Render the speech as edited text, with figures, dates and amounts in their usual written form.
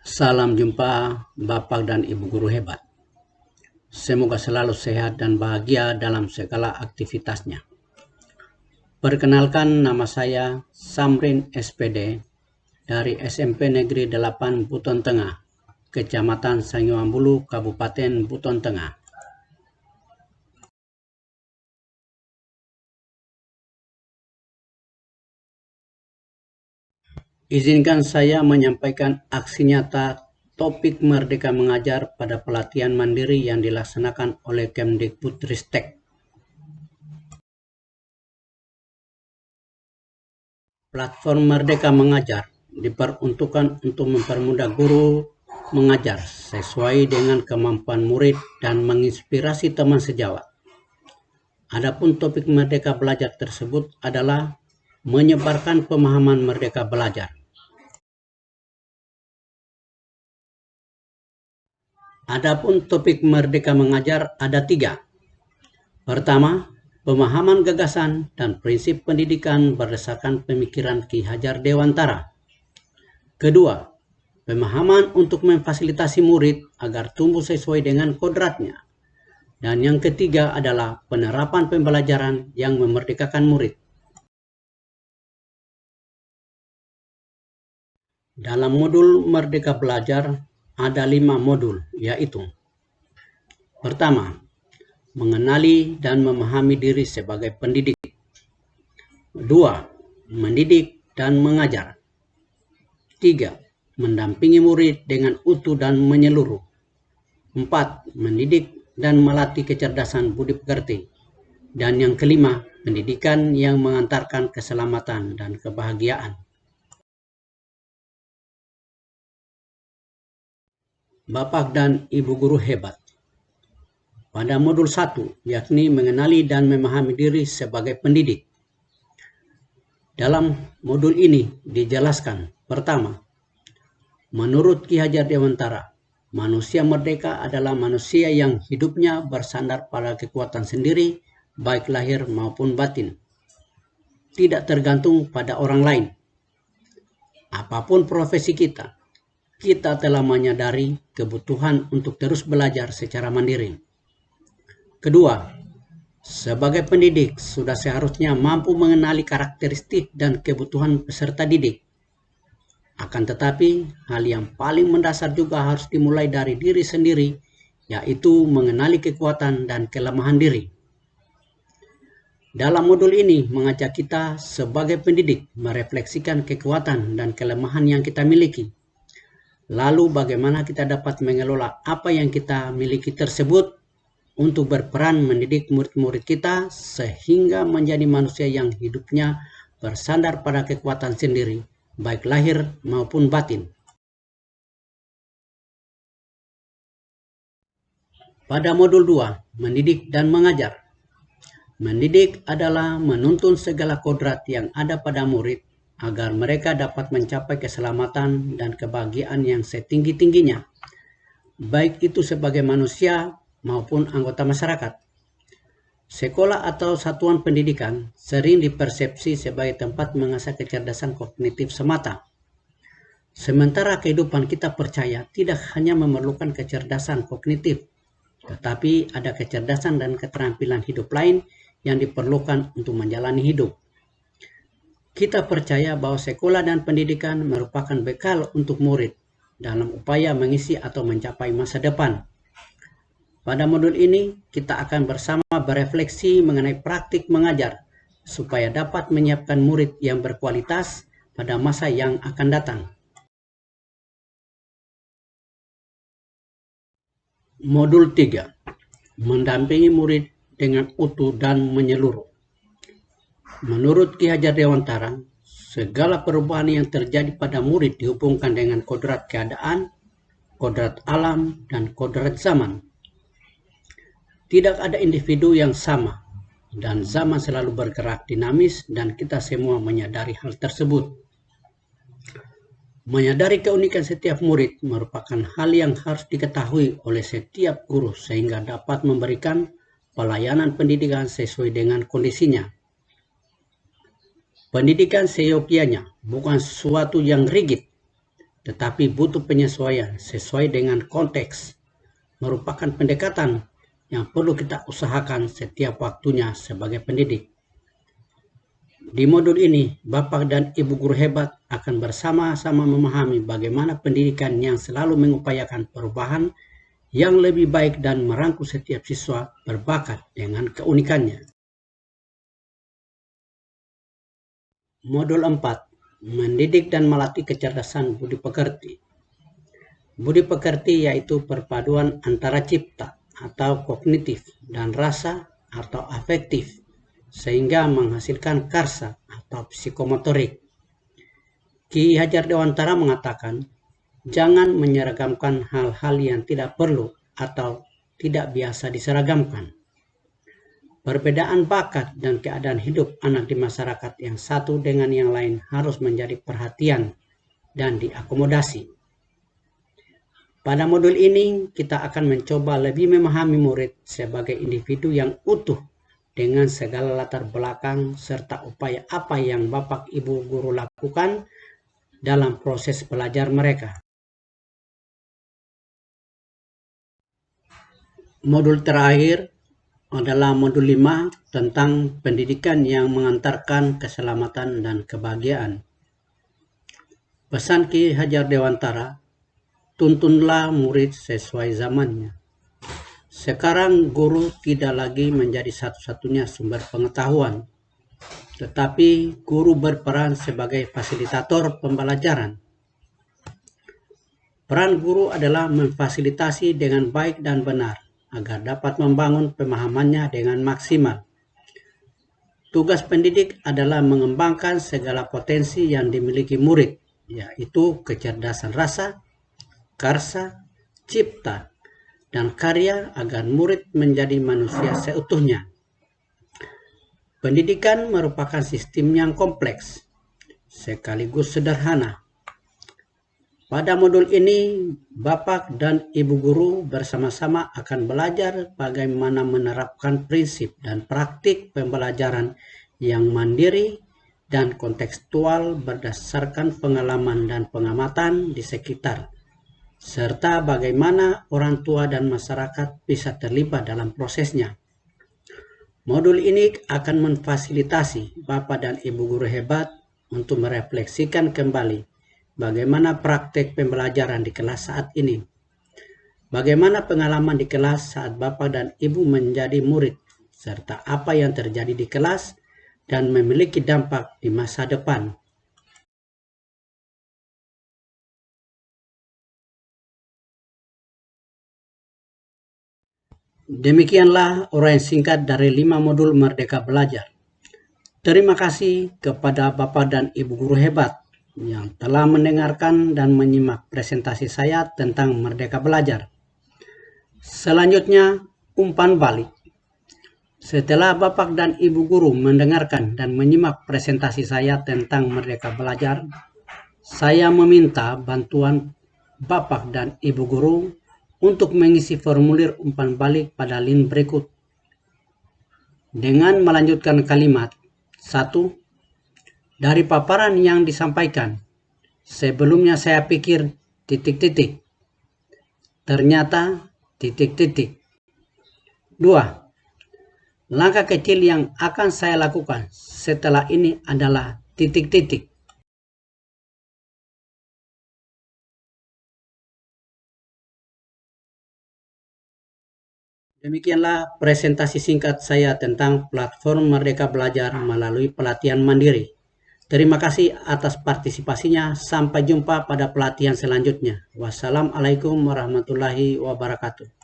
Salam jumpa Bapak dan Ibu guru hebat. Semoga selalu sehat dan bahagia dalam segala aktivitasnya. Perkenalkan, nama saya Samrin SPD dari SMP Negeri 8 Buton Tengah, Kecamatan Sangiwambulu, Kabupaten Buton Tengah. Izinkan saya menyampaikan aksi nyata topik Merdeka Mengajar pada pelatihan mandiri yang dilaksanakan oleh Kemdikbudristek. Platform Merdeka Mengajar diperuntukkan untuk mempermudah guru mengajar sesuai dengan kemampuan murid dan menginspirasi teman sejawat. Adapun topik Merdeka Belajar tersebut adalah menyebarkan pemahaman Merdeka Belajar. Adapun topik Merdeka Mengajar ada 3. Pertama, pemahaman gagasan dan prinsip pendidikan berdasarkan pemikiran Ki Hajar Dewantara. Kedua, pemahaman untuk memfasilitasi murid agar tumbuh sesuai dengan kodratnya. Dan yang ketiga adalah penerapan pembelajaran yang memerdekakan murid. Dalam modul Merdeka Belajar ada 5 modul, yaitu: pertama, mengenali dan memahami diri sebagai pendidik. 2. Mendidik dan mengajar. 3. Mendampingi murid dengan utuh dan menyeluruh. 4. Mendidik dan melatih kecerdasan budi pekerti. Dan yang kelima, pendidikan yang mengantarkan keselamatan dan kebahagiaan. Bapak dan Ibu guru hebat. Pada modul 1, yakni mengenali dan memahami diri sebagai pendidik. Dalam modul ini dijelaskan, pertama, menurut Ki Hajar Dewantara, manusia merdeka adalah manusia yang hidupnya bersandar pada kekuatan sendiri, baik lahir maupun batin. Tidak tergantung pada orang lain. Apapun profesi kita telah menyadari kebutuhan untuk terus belajar secara mandiri. Kedua, sebagai pendidik sudah seharusnya mampu mengenali karakteristik dan kebutuhan peserta didik. Akan tetapi, hal yang paling mendasar juga harus dimulai dari diri sendiri, yaitu mengenali kekuatan dan kelemahan diri. Dalam modul ini mengajak kita sebagai pendidik merefleksikan kekuatan dan kelemahan yang kita miliki. Lalu bagaimana kita dapat mengelola apa yang kita miliki tersebut untuk berperan mendidik murid-murid kita sehingga menjadi manusia yang hidupnya bersandar pada kekuatan sendiri, baik lahir maupun batin. Pada modul 2, mendidik dan mengajar. Mendidik adalah menuntun segala kodrat yang ada pada murid agar mereka dapat mencapai keselamatan dan kebahagiaan yang setinggi-tingginya, baik itu sebagai manusia maupun anggota masyarakat. Sekolah atau satuan pendidikan sering dipersepsi sebagai tempat mengasah kecerdasan kognitif semata. Sementara kehidupan kita percaya tidak hanya memerlukan kecerdasan kognitif, tetapi ada kecerdasan dan keterampilan hidup lain yang diperlukan untuk menjalani hidup. Kita percaya bahwa sekolah dan pendidikan merupakan bekal untuk murid dalam upaya mengisi atau mencapai masa depan. Pada modul ini, kita akan bersama berefleksi mengenai praktik mengajar supaya dapat menyiapkan murid yang berkualitas pada masa yang akan datang. Modul 3, mendampingi murid dengan utuh dan menyeluruh. Menurut Ki Hajar Dewantara, segala perubahan yang terjadi pada murid dihubungkan dengan kodrat keadaan, kodrat alam, dan kodrat zaman. Tidak ada individu yang sama, dan zaman selalu bergerak dinamis dan kita semua menyadari hal tersebut. Menyadari keunikan setiap murid merupakan hal yang harus diketahui oleh setiap guru sehingga dapat memberikan pelayanan pendidikan sesuai dengan kondisinya. Pendidikan seyogianya, bukan sesuatu yang rigid, tetapi butuh penyesuaian sesuai dengan konteks, merupakan pendekatan yang perlu kita usahakan setiap waktunya sebagai pendidik. Di modul ini, Bapak dan Ibu guru hebat akan bersama-sama memahami bagaimana pendidikan yang selalu mengupayakan perubahan yang lebih baik dan merangkul setiap siswa berbakat dengan keunikannya. Modul 4. Mendidik dan melatih kecerdasan budi pekerti. Budi pekerti yaitu perpaduan antara cipta atau kognitif dan rasa atau afektif, sehingga menghasilkan karsa atau psikomotorik. Ki Hajar Dewantara mengatakan, jangan menyeragamkan hal-hal yang tidak perlu atau tidak biasa diseragamkan. Perbedaan bakat dan keadaan hidup anak di masyarakat yang satu dengan yang lain harus menjadi perhatian dan diakomodasi. Pada modul ini, kita akan mencoba lebih memahami murid sebagai individu yang utuh dengan segala latar belakang serta upaya apa yang Bapak Ibu guru lakukan dalam proses belajar mereka. Modul terakhir adalah modul 5 tentang pendidikan yang mengantarkan keselamatan dan kebahagiaan. Pesan Ki Hajar Dewantara, tuntunlah murid sesuai zamannya. Sekarang guru tidak lagi menjadi satu-satunya sumber pengetahuan, tetapi guru berperan sebagai fasilitator pembelajaran. Peran guru adalah memfasilitasi dengan baik dan benar, agar dapat membangun pemahamannya dengan maksimal. Tugas pendidik adalah mengembangkan segala potensi yang dimiliki murid, yaitu kecerdasan rasa, karsa, cipta, dan karya agar murid menjadi manusia seutuhnya. Pendidikan merupakan sistem yang kompleks, sekaligus sederhana. Pada modul ini, Bapak dan Ibu guru bersama-sama akan belajar bagaimana menerapkan prinsip dan praktik pembelajaran yang mandiri dan kontekstual berdasarkan pengalaman dan pengamatan di sekitar, serta bagaimana orang tua dan masyarakat bisa terlibat dalam prosesnya. Modul ini akan memfasilitasi Bapak dan Ibu guru hebat untuk merefleksikan kembali bagaimana praktek pembelajaran di kelas saat ini. Bagaimana pengalaman di kelas saat Bapak dan Ibu menjadi murid, serta apa yang terjadi di kelas dan memiliki dampak di masa depan. Demikianlah uraian singkat dari 5 modul Merdeka Belajar. Terima kasih kepada Bapak dan Ibu guru hebat yang telah mendengarkan dan menyimak presentasi saya tentang Merdeka Belajar. Selanjutnya, umpan balik. Setelah Bapak dan Ibu guru mendengarkan dan menyimak presentasi saya tentang Merdeka Belajar, saya meminta bantuan Bapak dan Ibu guru untuk mengisi formulir umpan balik pada link berikut dengan melanjutkan kalimat 1. Dari paparan yang disampaikan, sebelumnya saya pikir ... ternyata ... 2. Langkah kecil yang akan saya lakukan setelah ini adalah ... Demikianlah presentasi singkat saya tentang platform Merdeka Belajar melalui pelatihan mandiri. Terima kasih atas partisipasinya. Sampai jumpa pada pelatihan selanjutnya. Wassalamualaikum warahmatullahi wabarakatuh.